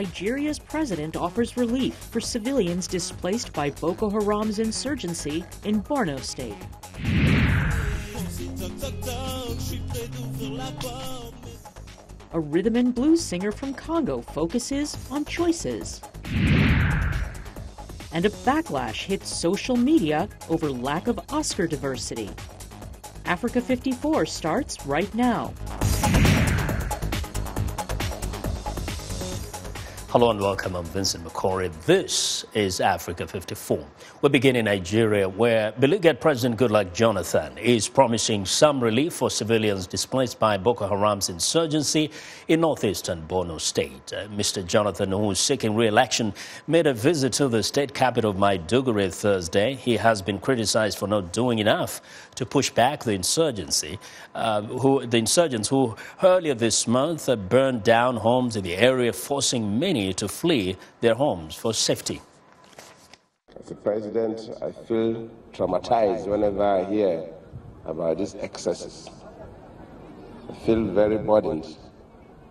Nigeria's president offers relief for civilians displaced by Boko Haram's insurgency in Borno State. A rhythm and blues singer from Congo focuses on choices. And a backlash hits social media over lack of Oscar diversity. Africa 54 starts right now. Hello and welcome. I'm Vincent McCory. This is Africa 54. We begin in Nigeria, where beleaguered President Goodluck Jonathan is promising some relief for civilians displaced by Boko Haram's insurgency in northeastern Borno State. Mr. Jonathan, who is seeking re-election, made a visit to the state capital of Maiduguri Thursday. He has been criticized for not doing enough to push back the insurgents who earlier this month burned down homes in the area, forcing many to flee their homes for safety. As a president, I feel traumatized whenever I hear about these excesses. I feel very burdened.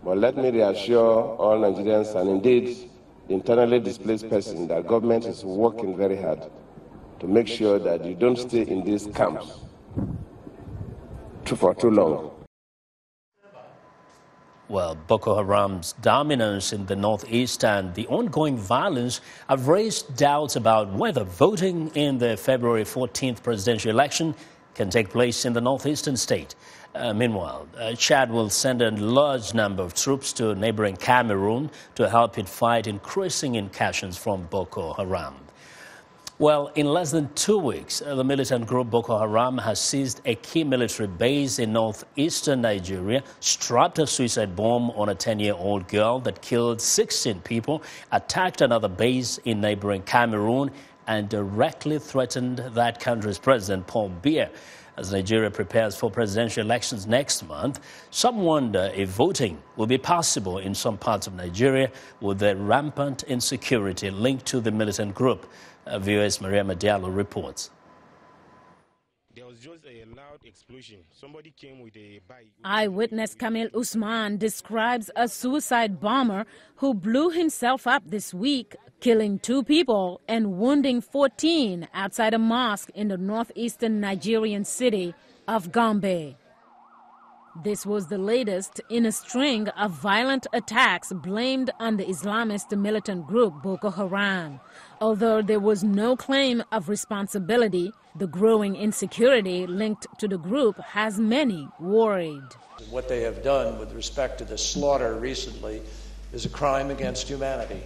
But let me reassure all Nigerians and indeed the internally displaced person that government is working very hard to make sure that you don't stay in these camps for too long. Well, Boko Haram's dominance in the northeast and the ongoing violence have raised doubts about whether voting in the February 14th presidential election can take place in the northeastern state. Meanwhile, Chad will send a large number of troops to neighboring Cameroon to help it fight increasing incursions from Boko Haram. Well, in less than 2 weeks, the militant group Boko Haram has seized a key military base in northeastern Nigeria, strapped a suicide bomb on a 10-year-old girl that killed 16 people, attacked another base in neighboring Cameroon, and directly threatened that country's president, Paul Biya. As Nigeria prepares for presidential elections next month, some wonder if voting will be possible in some parts of Nigeria with the rampant insecurity linked to the militant group. VOA's Maria Madiallo reports. There was just a loud explosion. Somebody came with a bike. Eyewitness Kamil Usman describes a suicide bomber who blew himself up this week, killing 2 people and wounding 14 outside a mosque in the northeastern Nigerian city of Gombe. This was the latest in a string of violent attacks blamed on the Islamist militant group Boko Haram. Although there was no claim of responsibility, the growing insecurity linked to the group has many worried. What they have done with respect to the slaughter recently is a crime against humanity.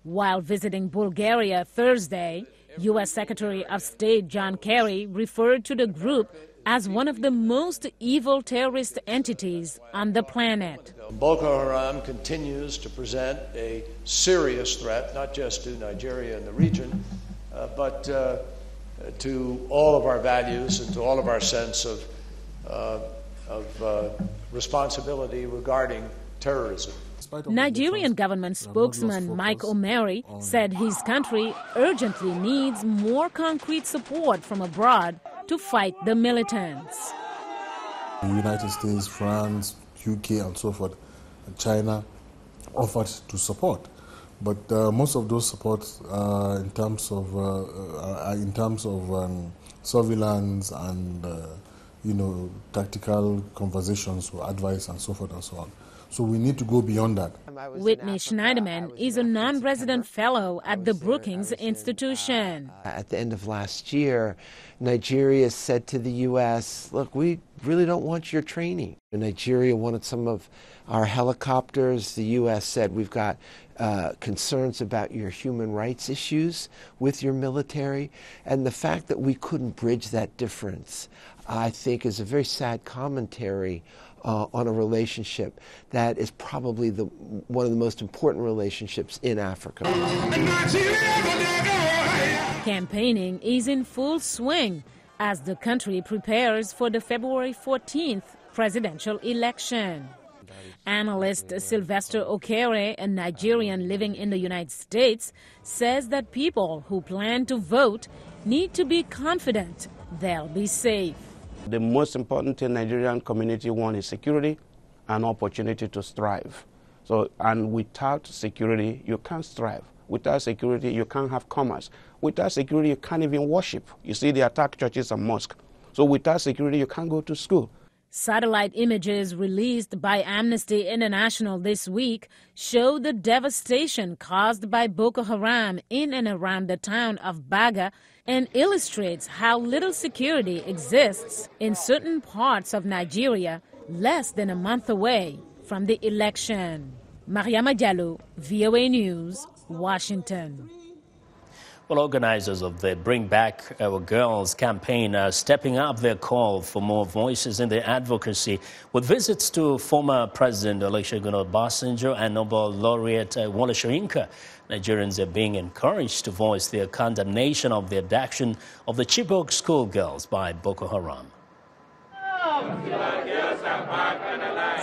While visiting Bulgaria Thursday, U.S. Secretary of State John Kerry referred to the group as one of the most evil terrorist entities on the planet. Boko Haram continues to present a serious threat, not just to Nigeria and the region, but to all of our values and to all of our sense of responsibility regarding terrorism. Nigerian government spokesman Mike Omeri said his country urgently needs more concrete support from abroad to fight the militants. The United States, France, UK and so forth, and China offered to support. But most of those supports in terms of surveillance and tactical conversations or advice and so forth and so on. So we need to go beyond that. Whitney Schneiderman is a non-resident fellow at the Brookings Institution. At the end of last year, Nigeria said to the U.S., look, we really don't want your training. Nigeria wanted some of our helicopters. The U.S. said, we've got concerns about your human rights issues with your military. And the fact that we couldn't bridge that difference, I think, is a very sad commentary on a relationship that is probably one of the most important relationships in Africa. Campaigning is in full swing as the country prepares for the February 14th presidential election. Analyst Sylvester Okere, a Nigerian living in the United States, says that people who plan to vote need to be confident they'll be safe. The most important thing Nigerian community wants is security and opportunity to strive. So, and without security, you can't strive. Without security, you can't have commerce. Without security, you can't even worship. You see, they attack churches and mosques. So without security, you can't go to school. Satellite images released by Amnesty International this week show the devastation caused by Boko Haram in and around the town of Baga and illustrates how little security exists in certain parts of Nigeria less than a month away from the election. Mariama Diallo, VOA News, Washington. Well, organizers of the Bring Back Our Girls campaign are stepping up their call for more voices in the advocacy, with visits to former President Olusegun Obasanjo and Nobel laureate Wole Soyinka. Nigerians are being encouraged to voice their condemnation of the abduction of the Chibok schoolgirls by Boko Haram.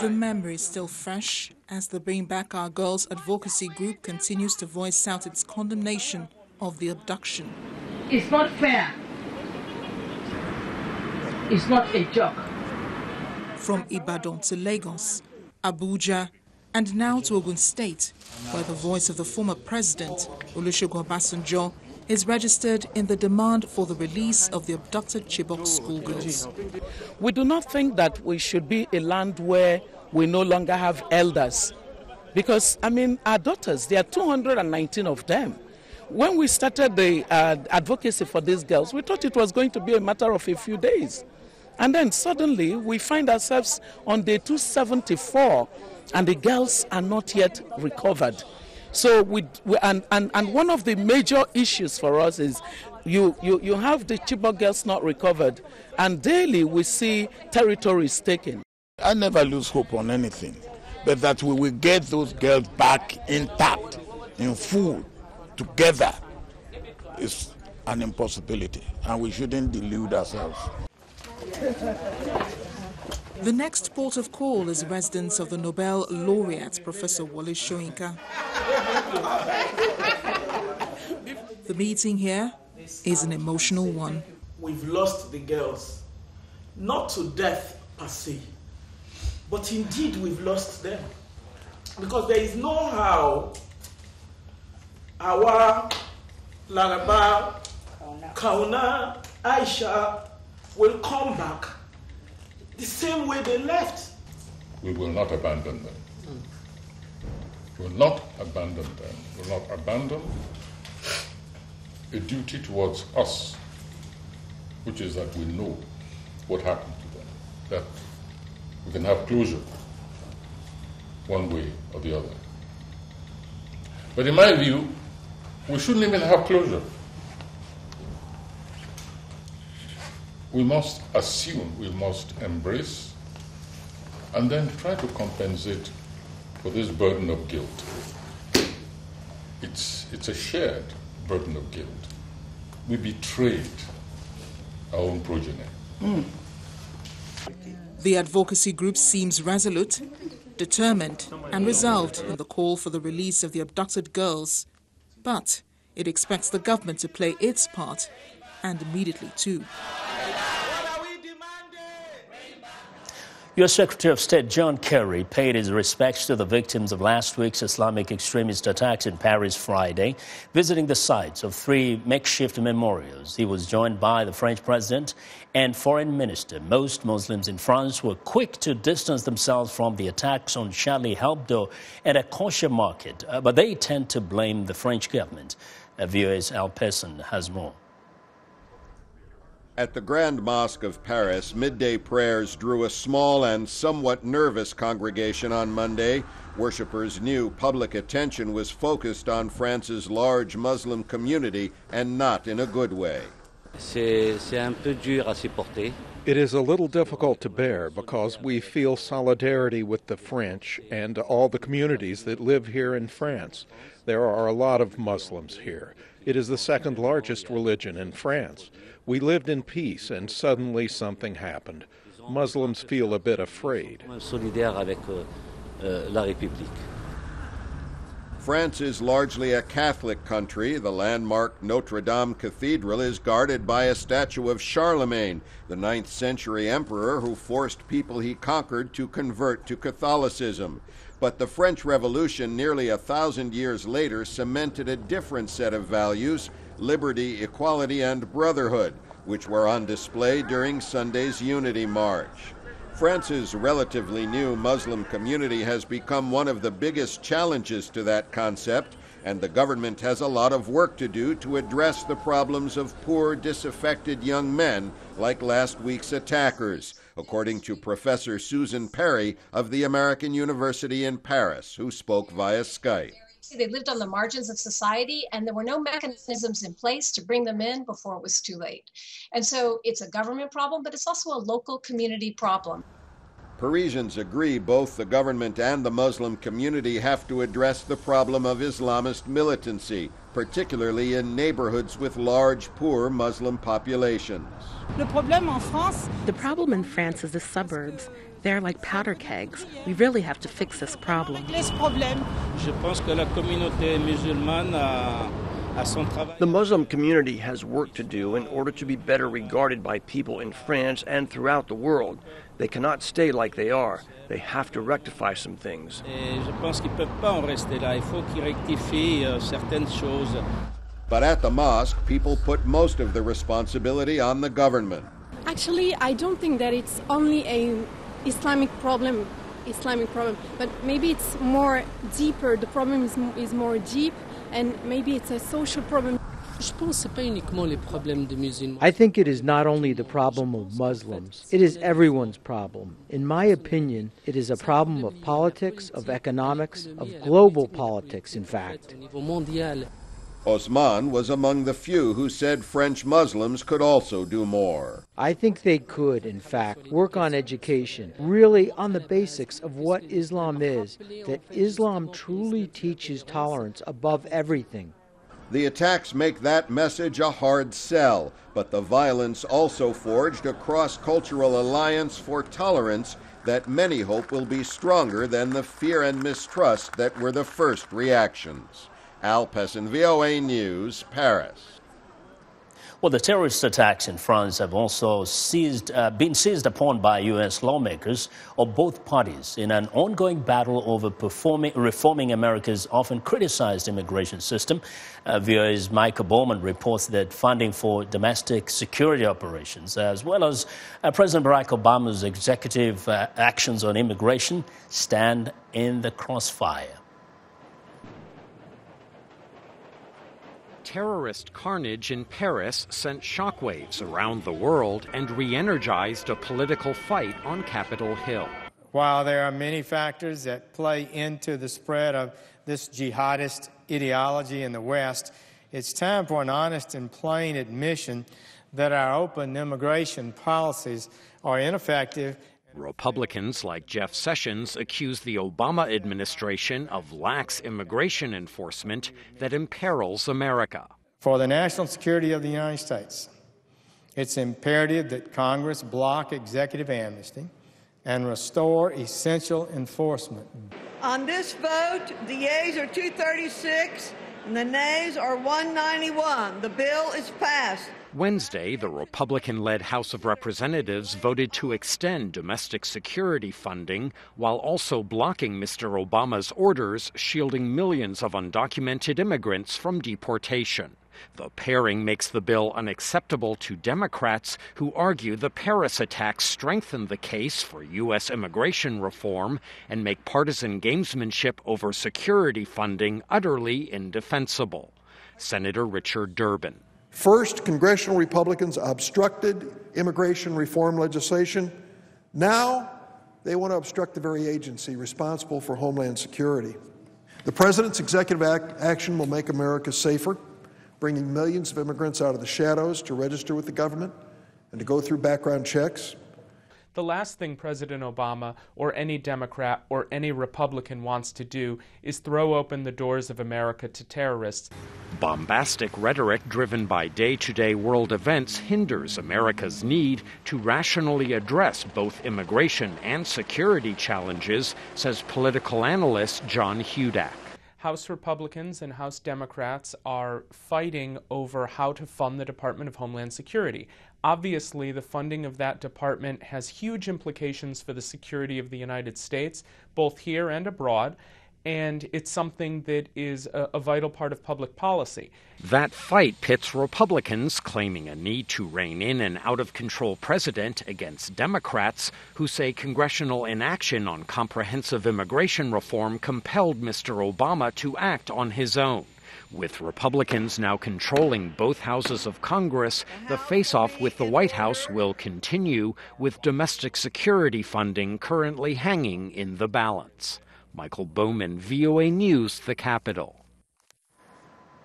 The memory is still fresh as the Bring Back Our Girls advocacy group continues to voice out its condemnation of the abduction. It's not fair. It's not a joke. From Ibadan to Lagos, Abuja, and now to Ogun State, where the voice of the former president, Olusegun Obasanjo, is registered in the demand for the release of the abducted Chibok schoolgirls. We do not think that we should be a land where we no longer have elders. Because, our daughters, there are 219 of them. When we started the advocacy for these girls, we thought it was going to be a matter of a few days. And then suddenly we find ourselves on day 274 and the girls are not yet recovered. So and one of the major issues for us is you have the Chibok girls not recovered, and daily we see territories taken. I never lose hope on anything, but that we will get those girls back intact, in full, together is an impossibility, and we shouldn't delude ourselves. The next port of call is residence of the Nobel laureate, Professor Wole Soyinka. The meeting here is an emotional one. We've lost the girls, not to death per se, but indeed we've lost them. Because there is no how our Laraba, Kauna, Aisha will come back the same way they left. We will not abandon them. We will not abandon them. We will not abandon a duty towards us, which is that we know what happened to them, that we can have closure one way or the other. But in my view, we shouldn't even have closure. We must assume, we must embrace, and then try to compensate for this burden of guilt. It's a shared burden of guilt. We betrayed our own progeny. The advocacy group seems resolute, determined, and resolved in the call for the release of the abducted girls. But it expects the government to play its part, and immediately too. U.S. Secretary of State John Kerry paid his respects to the victims of last week's Islamic extremist attacks in Paris Friday, visiting the sites of 3 makeshift memorials. He was joined by the French president and foreign minister. Most Muslims in France were quick to distance themselves from the attacks on Charlie Hebdo and a kosher market, but they tend to blame the French government. VOA's Al Pesson has more. At the Grand Mosque of Paris, midday prayers drew a small and somewhat nervous congregation on Monday. Worshippers knew public attention was focused on France's large Muslim community, and not in a good way. C'est un peu dur à supporter. It is a little difficult to bear because we feel solidarity with the French and all the communities that live here in France. There are a lot of Muslims here. It is the second largest religion in France. We lived in peace and suddenly something happened. Muslims feel a bit afraid. Solidaire avec la République. France is largely a Catholic country. The landmark Notre Dame Cathedral is guarded by a statue of Charlemagne, the 9th century emperor who forced people he conquered to convert to Catholicism. But the French Revolution nearly 1,000 years later cemented a different set of values, liberty, equality, and brotherhood, which were on display during Sunday's Unity March. France's relatively new Muslim community has become one of the biggest challenges to that concept, and the government has a lot of work to do to address the problems of poor, disaffected young men like last week's attackers, according to Professor Susan Perry of the American University in Paris, who spoke via Skype. They lived on the margins of society, and there were no mechanisms in place to bring them in before it was too late. And so it's a government problem, but it's also a local community problem. Parisians agree both the government and the Muslim community have to address the problem of Islamist militancy, particularly in neighborhoods with large, poor Muslim populations. The problem in France is the suburbs. They're like powder kegs. We really have to fix this problem. The Muslim community has work to do in order to be better regarded by people in France and throughout the world. They cannot stay like they are. They have to rectify some things. But at the mosque, people put most of the responsibility on the government. Actually, I don't think that it's only an Islamic problem, but maybe it's more deeper. The problem is more deep, and maybe it's a social problem. I think it is not only the problem of Muslims, it is everyone's problem. In my opinion, it is a problem of politics, of economics, of global politics, in fact. Osman was among the few who said French Muslims could also do more. I think they could, in fact, work on education, really on the basics of what Islam is, that Islam truly teaches tolerance above everything. The attacks make that message a hard sell, but the violence also forged a cross-cultural alliance for tolerance that many hope will be stronger than the fear and mistrust that were the first reactions. Al Pessin, VOA News, Paris. Well, the terrorist attacks in France have also been seized upon by U.S. lawmakers of both parties in an ongoing battle over reforming America's often criticized immigration system. VOA's Micah Bowman reports that funding for domestic security operations, as well as President Barack Obama's executive actions on immigration, stand in the crossfire. Terrorist carnage in Paris sent shockwaves around the world and re-energized a political fight on Capitol Hill. While there are many factors that play into the spread of this jihadist ideology in the West, it's time for an honest and plain admission that our open immigration policies are ineffective. Republicans like Jeff Sessions accuse the Obama administration of lax immigration enforcement that imperils America. For the national security of the United States, it's imperative that Congress block executive amnesty and restore essential enforcement. On this vote, the yeas are 236 and the nays are 191. The bill is passed. Wednesday, the Republican-led House of Representatives voted to extend domestic security funding while also blocking Mr. Obama's orders shielding millions of undocumented immigrants from deportation. The pairing makes the bill unacceptable to Democrats who argue the Paris attacks strengthen the case for U.S. immigration reform and make partisan gamesmanship over security funding utterly indefensible. Senator Richard Durbin. First, congressional Republicans obstructed immigration reform legislation. Now, they want to obstruct the very agency responsible for Homeland Security. The President's executive action will make America safer, bringing millions of immigrants out of the shadows to register with the government and to go through background checks. The last thing President Obama or any Democrat or any Republican wants to do is throw open the doors of America to terrorists. Bombastic rhetoric driven by day-to-day world events hinders America's need to rationally address both immigration and security challenges, says political analyst John Hudak. House Republicans and House Democrats are fighting over how to fund the Department of Homeland Security. Obviously, the funding of that department has huge implications for the security of the United States, both here and abroad, and it's something that is a vital part of public policy. That fight pits Republicans claiming a need to rein in an out-of-control president against Democrats who say congressional inaction on comprehensive immigration reform compelled Mr. Obama to act on his own. With Republicans now controlling both houses of Congress, the face-off with the White House will continue, with domestic security funding currently hanging in the balance. Michael Bowman, VOA News, the Capitol.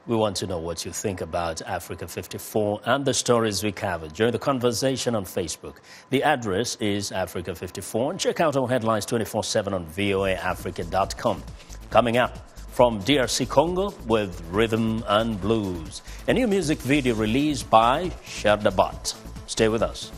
We want to know what you think about Africa 54 and the stories we covered. Join the conversation on Facebook. The address is Africa 54. And check out our headlines 24/7 on voaafrica.com. Coming up, from DRC Congo with Rhythm and Blues, a new music video released by Shadabat. Stay with us.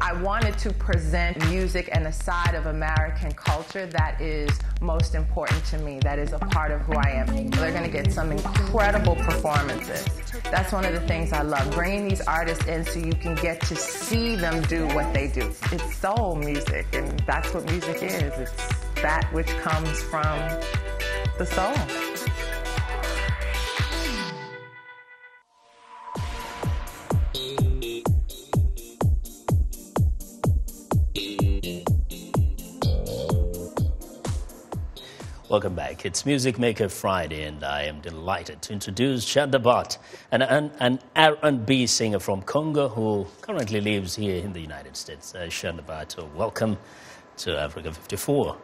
I wanted to present music and a side of American culture that is most important to me, that is a part of who I am. They're going to get some incredible performances. That's one of the things I love, bringing these artists in so you can get to see them do what they do. It's soul music, and that's what music is. It's that which comes from the soul. Welcome back. It's Music Maker Friday, and I am delighted to introduce Shadabat, an R&B singer from Congo who currently lives here in the United States. Shadabat, welcome to Africa 54.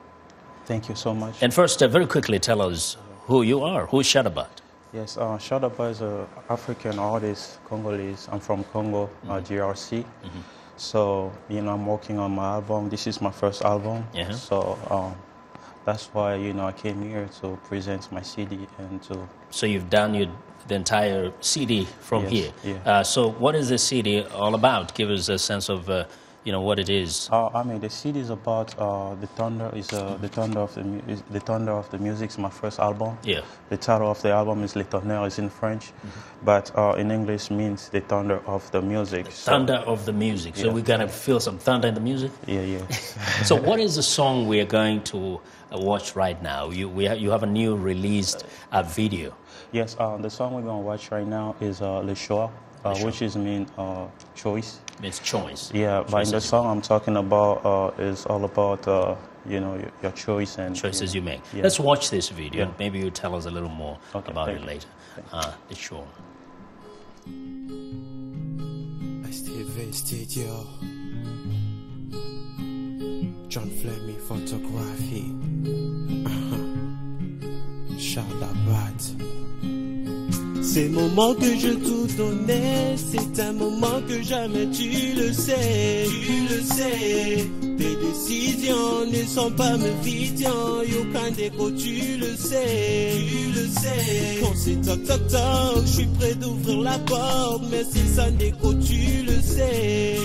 Thank you so much. And first, very quickly, tell us who you are. Who is Shadabat? Yes, Shadabat is an African artist, Congolese. I'm from Congo, DRC. So, I'm working on my album. This is my first album. So, that's why, I came here to present my CD and to... So you've done the entire CD from here. Yeah. So what is the CD all about? Give us a sense of, what it is. The CD is about the thunder. The thunder of the music. It's my first album. Yeah. The title of the album is Le Tonnerre. It's in French, but in English means the thunder of the music. Thunder of the music. So we're gonna feel some thunder in the music. Yeah. So what is the song we are going to watch right now? You have a new released video. Yes. The song we're gonna watch right now is Le Choix, which means choice. Means choice. Yeah, but in the song I'm talking about is all about your choice and choices you make. Yeah. Let's watch this video, and maybe you tell us a little more about it later. The show. Studio, John Fleming Photography, Shadabat. C'est le moment que je tout donnais, c'est un moment que jamais tu le sais. Tes décisions ne sont pas mes visions, aucun déco, tu le sais. Quand c'est toc toc toc, je suis prêt d'ouvrir la porte, mais si ça déco, tu le sais.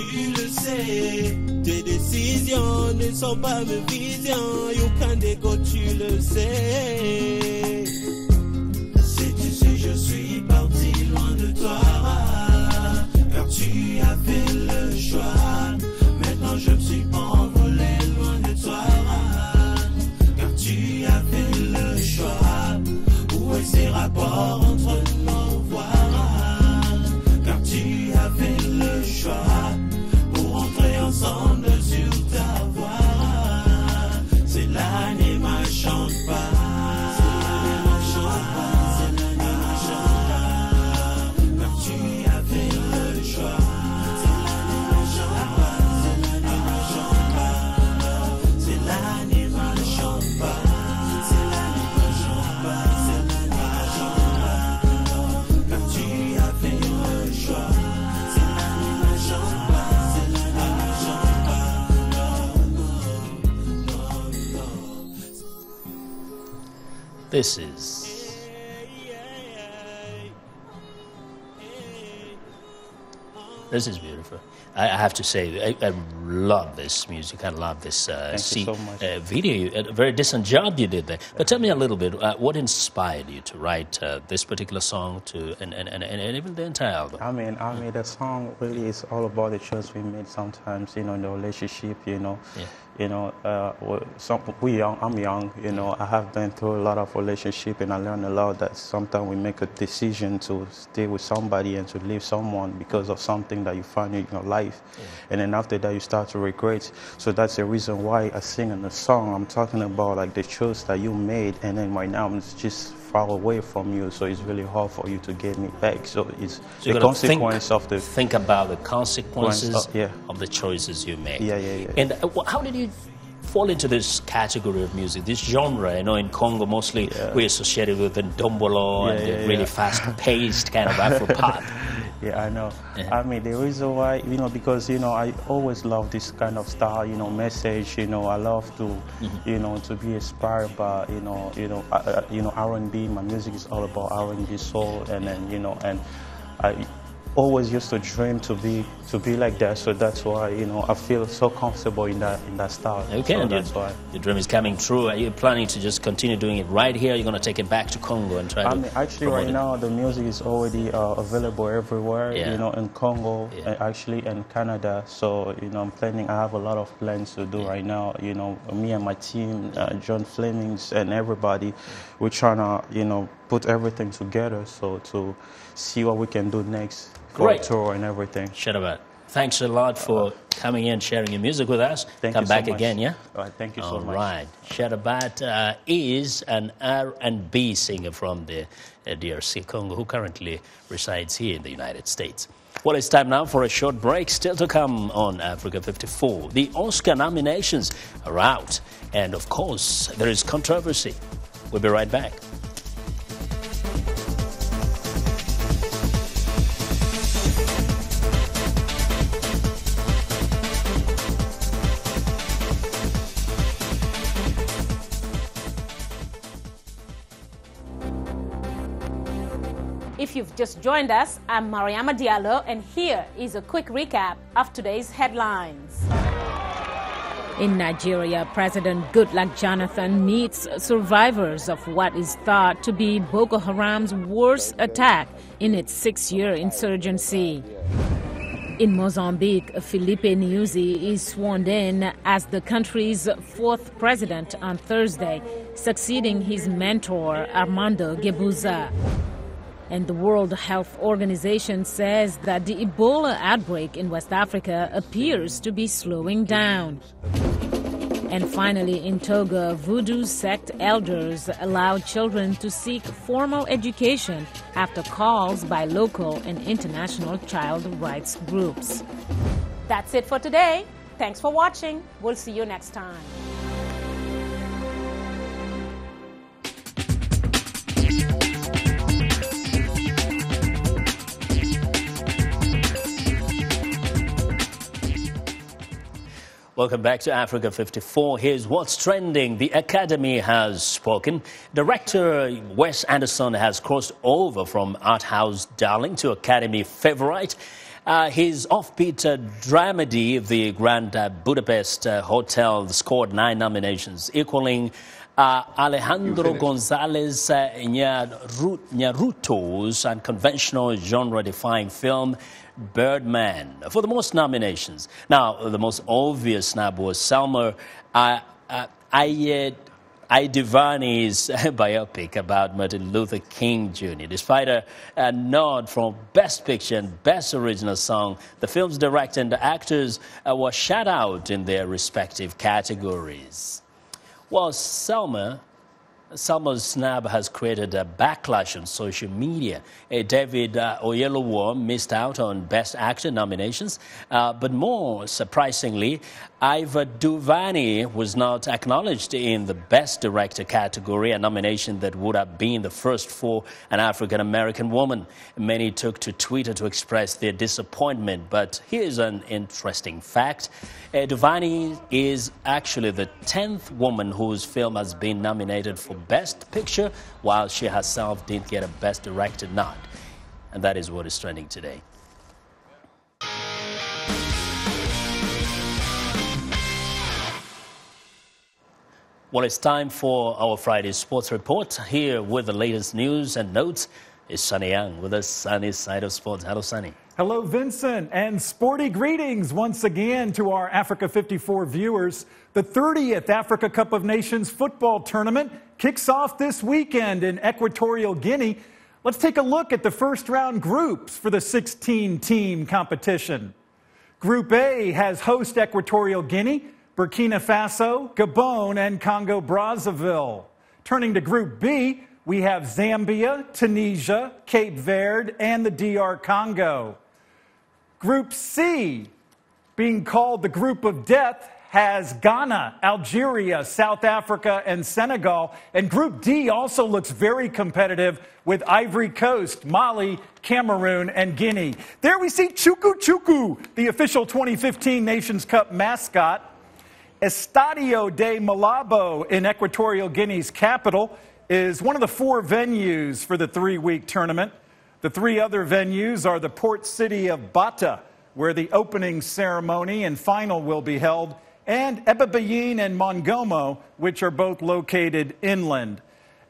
Tes décisions ne sont pas mes visions, aucun déco, tu le sais. Si tu sais, je suis parti loin de toi, car tu as fait le choix. Maintenant je me suis envolé loin de toi, car tu as fait le choix. Où est ces rapports entre nos voix? Car tu as fait le choix pour entrer ensemble sur ta voie. C'est l'anima chante pas. This is... This is beautiful. I have to say, I love this music. I love this video. A very decent job you did there. But tell me a little bit, what inspired you to write this particular song and even the entire album? I mean, the song really is all about the choice we made sometimes, you know, in the relationship, you know. Yeah. You know, I'm young, you know, I have been through a lot of relationship and I learned a lot that sometimes we make a decision to stay with somebody and to leave someone because of something that you find in your life. Yeah. And then after that you start to regret. So that's the reason why I sing in the song. I'm talking about like the choice that you made, and then right now I'm just far away from you, so it's really hard for you to get me back. So it's the consequence of the... Think about the consequences of the choices you made. Yeah. And how did you fall into this category of music, this genre? I know in Congo mostly we associate it with the ndombolo and the really fast-paced kind of Afro-pop. Yeah, I know. I mean, the reason why, you know, because, you know, I always love this kind of style, you know, message, you know, I love to, you know, to be inspired by, you know, R&B. My music is all about R&B, soul, and then, you know, and I always used to dream to be like that, so that's why, you know, I feel so comfortable in that style. Okay, so and that's why your dream is coming true. Are you planning to just continue doing it right here? You're going to take it back to Congo and try to... I mean, actually right now the music is already available everywhere, you know, in Congo, actually in Canada. So, you know, I'm planning, I have a lot of plans to do right now. You know, me and my team, John Flemings and everybody, we're trying to, you know, put everything together so to see what we can do next. Great. Tour and everything. Shadabat, thanks a lot for coming in, sharing your music with us. Thank Come you back so much. Again, yeah? All right, thank you so much. All right. Shadabat is an R&B singer from the DRC Congo who currently resides here in the United States. Well, it's time now for a short break. Still to come on Africa 54. The Oscar nominations are out. And of course, there is controversy. We'll be right back. If you've just joined us, I'm Mariama Diallo, and here is a quick recap of today's headlines. In Nigeria, President Goodluck Jonathan meets survivors of what is thought to be Boko Haram's worst attack in its 6-year insurgency. In Mozambique, Filipe Nyusi is sworn in as the country's 4th president on Thursday, succeeding his mentor, Armando Guebuza. And the World Health Organization says that the Ebola outbreak in West Africa appears to be slowing down. And finally, in Togo, Voodoo sect elders allowed children to seek formal education after calls by local and international child rights groups. That's it for today. Thanks for watching. We'll see you next time. Welcome back to Africa 54. Here's what's trending. The Academy has spoken. Director Wes Anderson has crossed over from art house darling to Academy favorite. His offbeat dramedy, The Grand Budapest Hotel, scored 9 nominations, equaling Alejandro González Iñárritu's unconventional genre-defying film Birdman for the most nominations. Now, the most obvious snub was Selma Hayek Divani's biopic about Martin Luther King Jr. Despite a nod from Best Picture and Best Original Song, the film's director and the actors were shut out in their respective categories. Well, Selma's snub has created a backlash on social media. David Oyelowo missed out on Best Actor nominations, but more surprisingly, Ava DuVernay was not acknowledged in the Best Director category, a nomination that would have been the first for an African-American woman. Many took to Twitter to express their disappointment, but here's an interesting fact. DuVernay is actually the 10th woman whose film has been nominated for Best Picture, while she herself didn't get a Best Director nod. And that is what is trending today. Well, it's time for our Friday Sports Report. Here with the latest news and notes is Sunny Young with the Sunny Side of Sports. Hello, Sunny. Hello, Vincent, and sporty greetings once again to our Africa 54 viewers. The 30th Africa Cup of Nations football tournament kicks off this weekend in Equatorial Guinea. Let's take a look at the first round groups for the 16-team competition. Group A has host Equatorial Guinea, Burkina Faso, Gabon, and Congo-Brazzaville. Turning to Group B, we have Zambia, Tunisia, Cape Verde, and the DR Congo. Group C, being called the Group of Death, has Ghana, Algeria, South Africa, and Senegal. And Group D also looks very competitive with Ivory Coast, Mali, Cameroon, and Guinea. There we see Chuku Chuku, the official 2015 Nations Cup mascot. Estadio de Malabo in Equatorial Guinea's capital is one of the 4 venues for the 3-week tournament. The 3 other venues are the port city of Bata, where the opening ceremony and final will be held, and Ebebayin and Mongomo, which are both located inland.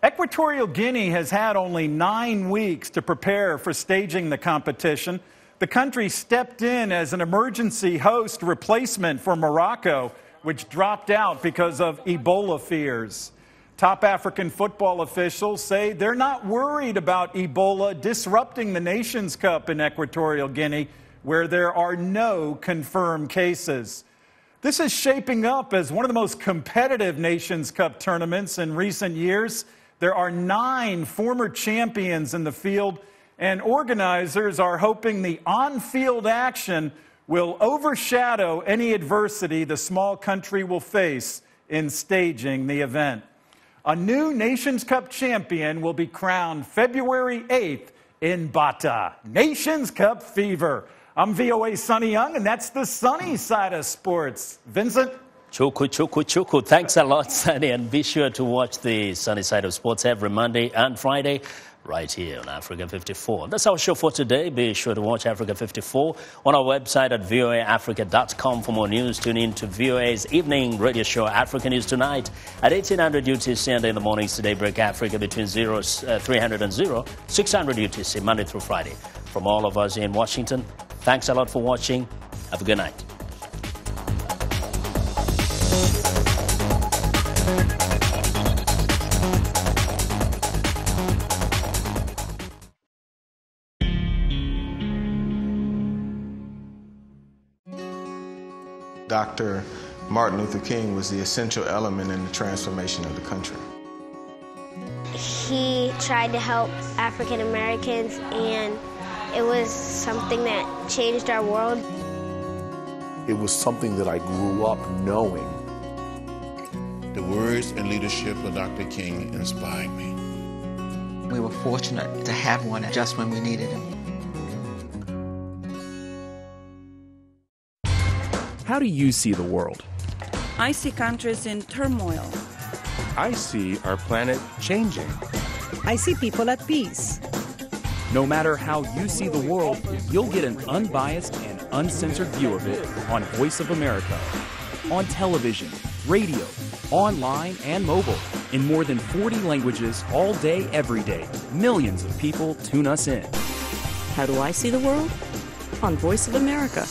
Equatorial Guinea has had only 9 weeks to prepare for staging the competition. The country stepped in as an emergency host replacement for Morocco, which dropped out because of Ebola fears. Top African football officials say they're not worried about Ebola disrupting the Nations Cup in Equatorial Guinea, where there are no confirmed cases. This is shaping up as one of the most competitive Nations Cup tournaments in recent years. There are 9 former champions in the field, and organizers are hoping the on-field action will overshadow any adversity the small country will face in staging the event. A new Nations Cup champion will be crowned February 8th in Bata. Nations Cup fever. I'm VOA Sunny Young, and that's the sunny side of sports. Vincent? Chuku, chuku, chuku. Thanks a lot, Sunny, and be sure to watch the Sunny Side of Sports every Monday and Friday right here on Africa 54. That's our show for today. Be sure to watch Africa 54 on our website at voaafrica.com for more news. Tune in to VOA's evening radio show, Africa News Tonight, at 1800 UTC, and in the mornings to Daybreak Africa between 300 and 600 UTC, Monday through Friday. From all of us in Washington, thanks a lot for watching. Have a good night. Dr. Martin Luther King was the essential element in the transformation of the country. He tried to help African Americans, and it was something that changed our world. It was something that I grew up knowing. The words and leadership of Dr. King inspired me. We were fortunate to have one just when we needed him. How do you see the world? I see countries in turmoil. I see our planet changing. I see people at peace. No matter how you see the world, you'll get an unbiased and uncensored view of it on Voice of America. On television, radio, online, and mobile. In more than 40 languages all day, every day. Millions of people tune us in. How do I see the world? On Voice of America.